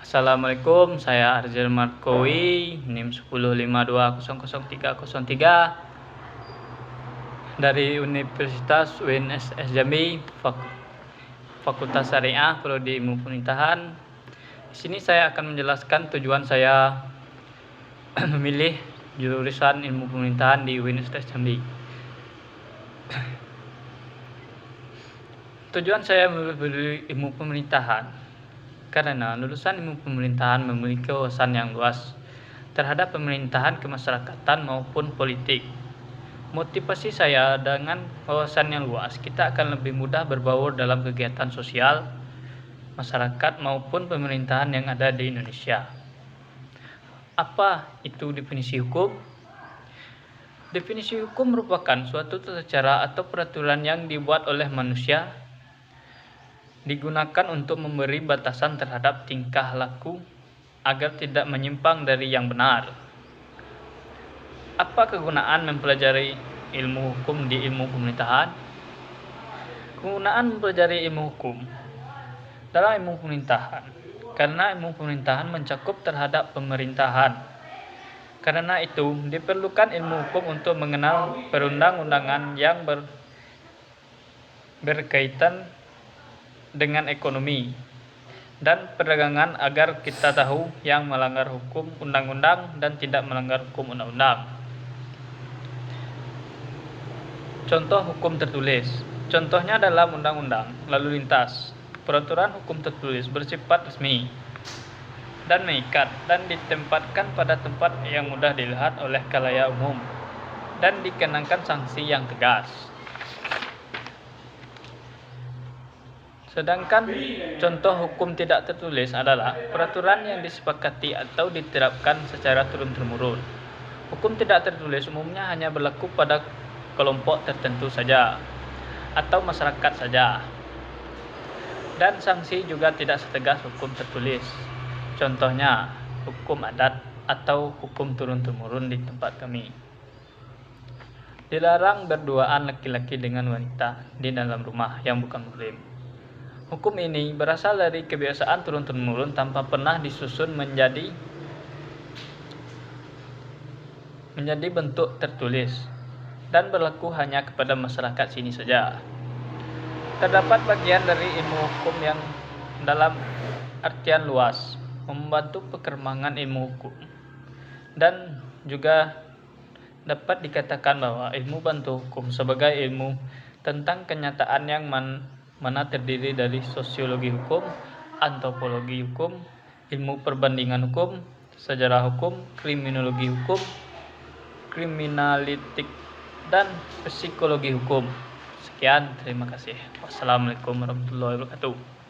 Assalamualaikum, saya Arzel Markowi, NIM 1052003003 dari Universitas UNSS Jambi, Fakultas Syariah, Prodi Ilmu Pemerintahan. Di sini saya akan menjelaskan tujuan saya memilih jurusan Ilmu Pemerintahan di Universitas Jambi. Tujuan saya memilih Ilmu Pemerintahan karena lulusan ilmu pemerintahan memiliki wawasan yang luas terhadap pemerintahan kemasyarakatan maupun politik. Motivasi saya dengan wawasan yang luas, kita akan lebih mudah berbaur dalam kegiatan sosial, masyarakat maupun pemerintahan yang ada di Indonesia. Apa itu definisi hukum? Definisi hukum merupakan suatu tata cara atau peraturan yang dibuat oleh manusia digunakan untuk memberi batasan terhadap tingkah laku agar tidak menyimpang dari yang benar. Apa kegunaan mempelajari ilmu hukum di ilmu pemerintahan? Kegunaan mempelajari ilmu hukum dalam ilmu pemerintahan, karena ilmu pemerintahan mencakup terhadap pemerintahan. Karena itu, diperlukan ilmu hukum untuk mengenal perundang-undangan yang berkaitan dengan ekonomi dan perdagangan agar kita tahu yang melanggar hukum undang-undang dan tidak melanggar hukum undang-undang. Contoh hukum tertulis. Contohnya dalam undang-undang lalu lintas. Peraturan hukum tertulis bersifat resmi dan mengikat dan ditempatkan pada tempat yang mudah dilihat oleh khalayak umum dan dikenakan sanksi yang tegas. Sedangkan contoh hukum tidak tertulis adalah peraturan yang disepakati atau diterapkan secara turun-temurun. Hukum tidak tertulis umumnya hanya berlaku pada kelompok tertentu saja atau masyarakat saja. Dan sanksi juga tidak setegas hukum tertulis. Contohnya hukum adat atau hukum turun-temurun di tempat kami. Dilarang berduaan laki-laki dengan wanita di dalam rumah yang bukan muhrim. Hukum ini berasal dari kebiasaan turun-temurun tanpa pernah disusun menjadi bentuk tertulis dan berlaku hanya kepada masyarakat sini saja. Terdapat bagian dari ilmu hukum yang dalam artian luas membantu perkembangan ilmu hukum, dan juga dapat dikatakan bahwa ilmu bantu hukum sebagai ilmu tentang kenyataan yang mana terdiri dari sosiologi hukum, antropologi hukum, ilmu perbandingan hukum, sejarah hukum, kriminologi hukum, kriminalitik, dan psikologi hukum. Sekian, terima kasih. Wassalamualaikum warahmatullahi wabarakatuh.